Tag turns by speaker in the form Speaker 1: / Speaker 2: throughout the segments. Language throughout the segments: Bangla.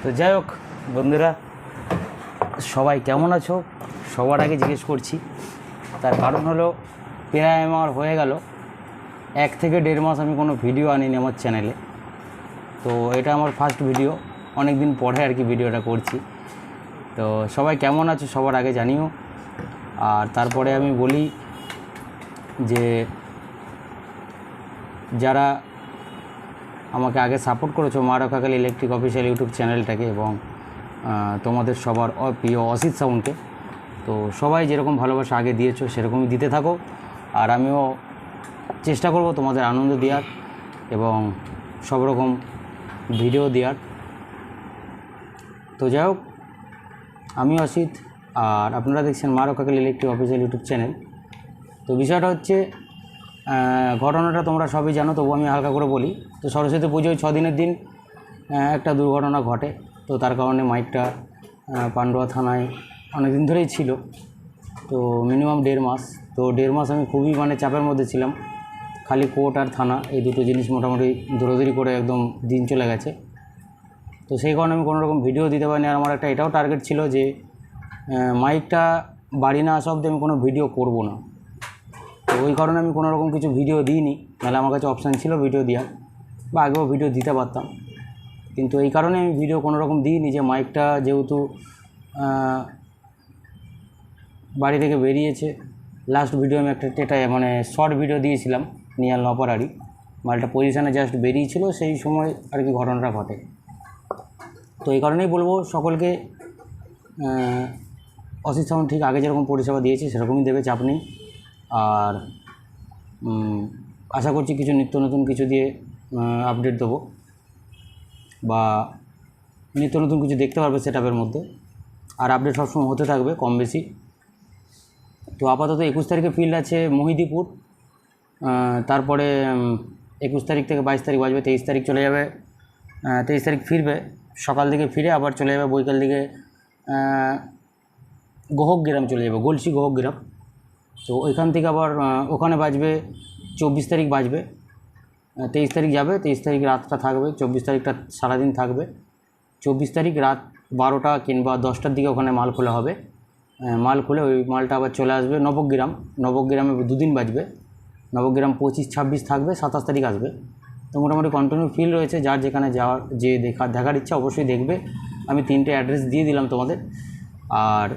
Speaker 1: তো যাই হোক বন্ধুরা, সবাই কেমন আছো? সবার আগে জিজ্ঞেস করছি, তার কারণ হলো প্রায় আমার হয়ে গেল 1 থেকে 1.5 মাস আমি কোনো ভিডিও আনিনি আমার চ্যানেলে। তো এটা আমার ফার্স্ট ভিডিও, অনেক দিন পরে আর কি ভিডিওটা করছি। তো সবাই কেমন আছো সবার আগে জানিও। আর তারপরে আমি বলি যে যারা আমাকে আগে সাপোর্ট করেছো মা রক্ষাকালী ইলেকট্রিক অফিসিয়াল ইউটিউব চ্যানেলটাকে এবং তোমাদের সবার প্রিয় অসিত সাউন্ডকে, তো সবাই যেরকম ভালোবাসা আগে দিয়েছো সেরকমই দিতে থাকো। আর আমিও চেষ্টা করব তোমাদের আনন্দ দেওয়ার এবং সব রকম ভিডিও দেওয়ার। তো যাই হোক, আমি অসিত আর আপনারা দেখছেন মা Rakshakali electric official YouTube channel. তো বিষয়টা হচ্ছে, ঘটনাটা তোমরা সবই জানো, তবু আমি হালকা করে বলি। তো সরস্বতী পুজোয় 6 দিনের দিন একটা দুর্ঘটনা ঘটে। তো তার কারণে মাইকটা পান্ডুয়া থানায় অনেক দিন ধরেই ছিল, তো মিনিমাম 1.5 মাস। তো 1.5 মাস আমি খুবই চাপের মধ্যে ছিলাম। খালি কোর্ট আর থানা এই দুটো জিনিস মোটামুটি দৌড়াদৌড়ি করে একদম দিন চলে গেছে। তো সেই কারণে আমি কোনো রকম ভিডিও দিতে পারিনি। আর আমার একটা এটাও টার্গেট ছিল যে মাইকটা বাড়ি না আসা অবধি আমি কোনো ভিডিও করব না। তো ওই কারণে আমি কোনো রকম কিছু ভিডিও দিইনি, নাহলে আমার কাছে অপশান ছিল ভিডিও দেওয়ার, বা আগেও ভিডিও দিতে পারতাম। কিন্তু এই কারণে আমি ভিডিও কোনো রকম দিইনি যে মাইকটা যেহেতু বাড়ি থেকে বেরিয়েছে। লাস্ট ভিডিও আমি একটা শর্ট ভিডিও দিয়েছিলাম নিয়াল নপারারি, মালটা পজিশানে জাস্ট বেরিয়েছিল, সেই সময় আর কি ঘটনাটা ঘটে। তো এই কারণেই বলবো সকলকে, অসিত সাউন্ড ঠিক আগে যেরকম পরিষেবা দিয়েছে সেরকমই দেবে, চাপ নেই। আর আশা করছি কিছু নিত্য নতুন কিছু দিয়ে আপডেট দেবো, বা নিত্য নতুন কিছু দেখতে পারবে সেটআপের মধ্যে। আর আপডেট সবসময় হতে থাকবে কম বেশি। তো আপাতত 21 তারিখে ফিল্ড আছে মহিদীপুর, তারপরে 21 তারিখ থেকে 22 তারিখ বাজবে, 23 তারিখ চলে যাবে। 23 তারিখ ফিরবে, সকাল দিকে ফিরে আবার চলে যাবে বৈকাল দিকে গোহকগ্রাম চলে যাবে, গলসি গোহকগ্রাম। তো ওইখান থেকে আবার ওখানে বাজবে 24 তারিখ বাজবে। 23 তারিখ যাবে, 23 তারিখ রাতটা থাকবে, 24 তারিখটা সারাদিন থাকবে। 24 তারিখ রাত 12টা কিংবা 10টার দিকে ওখানে মাল খোলা হবে। মাল খুলে ওই মালটা আবার চলে আসবে নবগ্রামে 2 দিন বাজবে। নবগ্রাম 25, 26 থাকবে, 27 তারিখ আসবে। তো মোটামুটি কন্টিনিউ ফিল রয়েছে, যার যেখানে যাওয়ার যে দেখার ইচ্ছা অবশ্যই দেখবে। আমি 3টে অ্যাড্রেস দিয়ে দিলাম তোমাদের। আর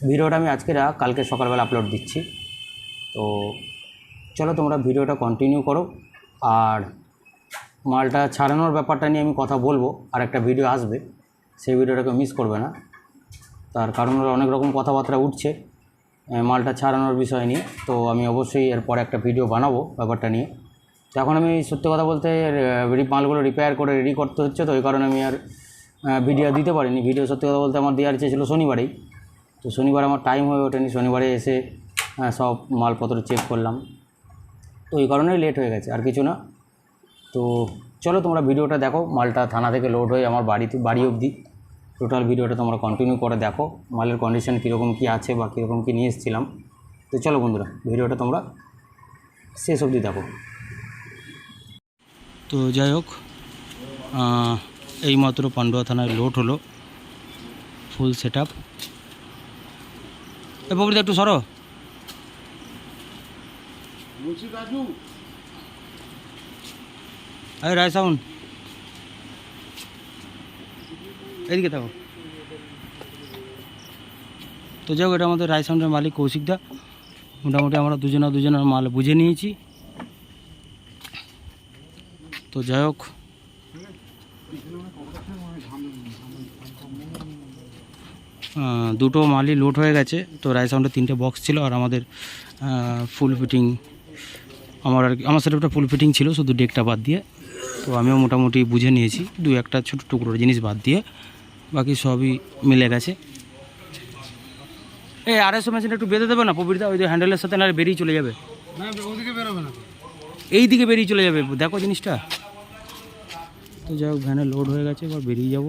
Speaker 1: ভিডিওটা আমি কালকে সকালবেলা আপলোড দিচ্ছি। তো চলো তোমরা ভিডিওটা কন্টিনিউ করো। আর মালটা ছাড়ানোর ব্যাপারটা নিয়ে আমি কথা বলবো, আর একটা ভিডিও আসবে, সেই ভিডিওটাকে মিস করবে না। তার কারণ হলো অনেক রকম কথাবার্তা উঠছে মালটা ছাড়ানোর বিষয় নিয়ে। তো আমি অবশ্যই এরপর একটা ভিডিও বানাবো ব্যাপারটা নিয়ে। তো এখন আমি সত্যি কথা বলতে মালগুলো রিপেয়ার করে রেডি করতে হচ্ছে, তো ওই কারণে আমি আর ভিডিও দিতে পারিনি। ভিডিও সত্যি কথা বলতে আমার দেওয়ার ইচ্ছে ছিল শনিবারেই, তো শনিবার আমার টাইম হয়ে ওঠেনি। শনিবারে এসে সব মালপত্র চেক করলাম, তো এই কারণেই লেট হয়ে গেছে, আর কিছু না। তো চলো তোমরা ভিডিওটা দেখো, মালটা থানা থেকে লোড হয়ে আমার বাড়ি অবধি টোটাল ভিডিওটা তোমরা কন্টিনিউ করে দেখো, মালের কন্ডিশন কীরকম কী আছে বা কীরকম কী নিয়ে এসেছিলাম। তো চলো বন্ধুরা, ভিডিওটা তোমরা শেষ অবধি দেখো। তো যাই হোক, এইমাত্র পান্ডুয়া থানায় লোড হলো ফুল সেট আপ। ববরিদা একটু সরো। আরে রায় সাউন্ড এদিকে থাকো। তো যাই হোক, এটা আমাদের রায় সাউন্ডের মালিক কৌশিকদা। মোটামুটি আমরা দুজনের মাল বুঝে নিয়েছি। তো যাই হোক, দুটো মালই লোড হয়ে গেছে। তো রায় সাউন্ডের 3টে বক্স ছিল, আর আমাদের ফুল ফিটিং, আমার সেটআপটা ফুল ফিটিং ছিল শুধু ডেকটা বাদ দিয়ে। তো আমিও মোটামুটি বুঝে নিয়েছি, 2-1টা ছোটো টুকরোর জিনিস বাদ দিয়ে, বাকি সবই মিলে গেছে। এই 250 মেশিনটা একটু বেঁধে দেবে না প্রবীরদা, ওই যে হ্যান্ডেলের সাথে, না বেরিয়ে চলে যাবে, এই দিকে বেরিয়ে চলে যাবে, দেখো জিনিসটা। তো যাই হোক, ভ্যানে লোড হয়ে গেছে, এবার বেরিয়ে যাব।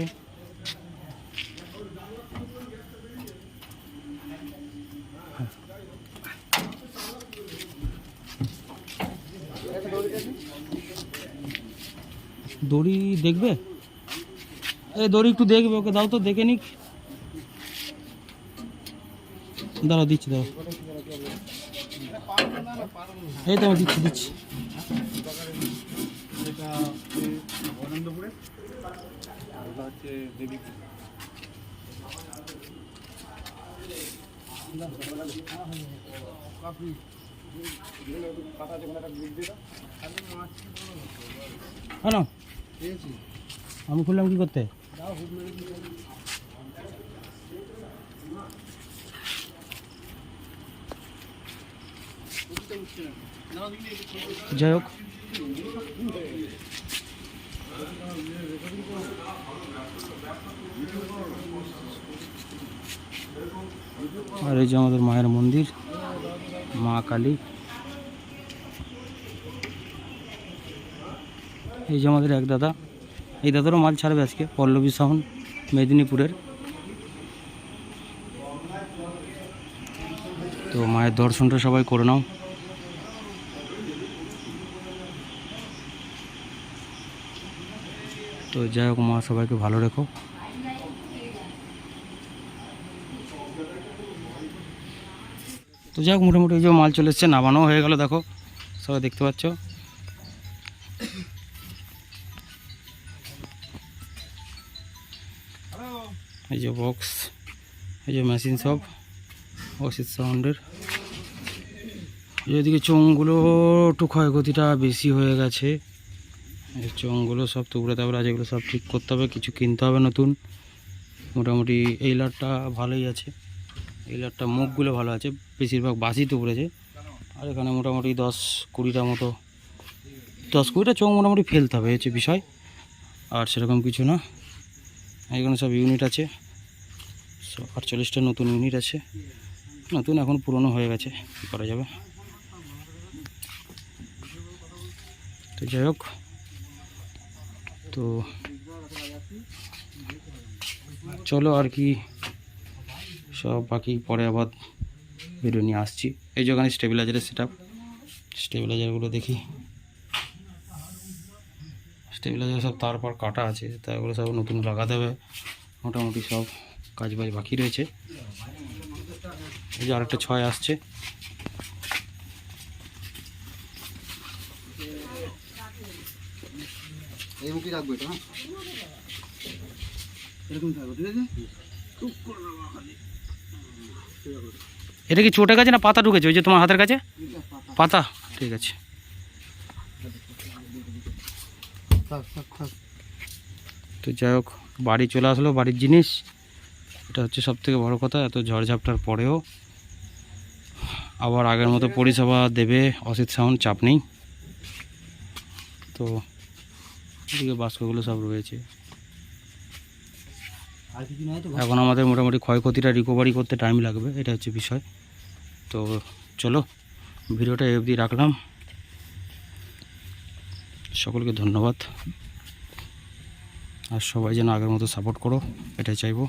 Speaker 1: দড়ি দেখবে, এই দড়ি একটু দেখবে, ওকে দাও তো, দেখে নিক। দাঁড়াও, দিচ্ছি, দাও। এই তো আমি দিচ্ছি। হ্যালো, আমি খুললাম কি করতে? যাই হোক, আর এই যে আমাদের মায়ের মন্দির, মা কালী। এই যে আমাদের এক দাদা, এই দাদারও মাল ছাড়বে আজকে, পল্লবী সাউন্ড, মেদিনীপুরের। তো মায়ের দর্শনটা সবাই করে নাও। তো যাই হোক, মা সবাইকে ভালো রেখো। তো যাই হোক, মোটামুটি এই যে মাল চলে এসছে, নামানো হয়ে গেল, দেখো সবাই দেখতে পাচ্ছ। এই যে বক্স, এই যে মেশিন সব অসিত সাউন্ডের। এদিকে চোঙগুলো একটু ক্ষয়ক্ষতিটা বেশি হয়ে গেছে, এই চোঙগুলো সব টুকরে তাবড়ে আছে, এগুলো সব ঠিক করতে হবে, কিছু কিনতে হবে নতুন। মোটামুটি এই লাটটা ভালোই আছে, এই লাটটা মুখগুলো ভালো আছে, বেশিরভাগ বাসি টুকরেছে। আর এখানে মোটামুটি 10-20টা মতো, 10-20টা চোঙ মোটামুটি ফেলতে হবে, হচ্ছে বিষয়। আর সেরকম কিছু না, এখানে সব ইউনিট আছে, 48টা নতুন ইউনিট আছে। নতুন এখন পুরনো হয়ে গেছে, কী করা যাবে। তো যাই হোক, তো চলো আর কি, সব বাকি পরে আবার ভিডিও নিয়ে আসছি। এই যে ওখানে স্টেবিলাইজারের সেট আপ, স্টেবিলাইজারগুলো দেখি। স্টেবিলাইজার সব তারপর কাটা আছে, তা এগুলো সব নতুন লাগাতে হবে। মোটামুটি সব কাজ বাজ বাকি রয়েছে। এই যে আরেকটা 6 আসছে।
Speaker 2: এই মুখে রাখবো এটা, এরকম থাকবে, ঠিক আছে?
Speaker 1: এটা কি চোটের কাছে না পাতা ঢুকেছে? ওই যে তোমার হাতের কাছে পাতা, ঠিক আছে। তো যাই হোক, বাড়ি চলে আসলো, বাড়ির জিনিস এটা হচ্ছে সব থেকে বড় কথা। এত ঝড়ঝাপটার পরেও আবার আগের মতো পরিষেবা দেবে অসিত সাউন্ড, চাপ নেই। তো এদিকে বাস্কগুলো সব রয়েছে। এখন আমাদের মোটামুটি ক্ষয়ক্ষতিটা রিকভারি করতে টাইম লাগবে, এটা হচ্ছে বিষয়। তো চলো, ভিডিওটা এই অবধি রাখলাম। সকলকে ধন্যবাদ, আর সবাই যেন আগের মতো সাপোর্ট করো, এটাই চাইবো।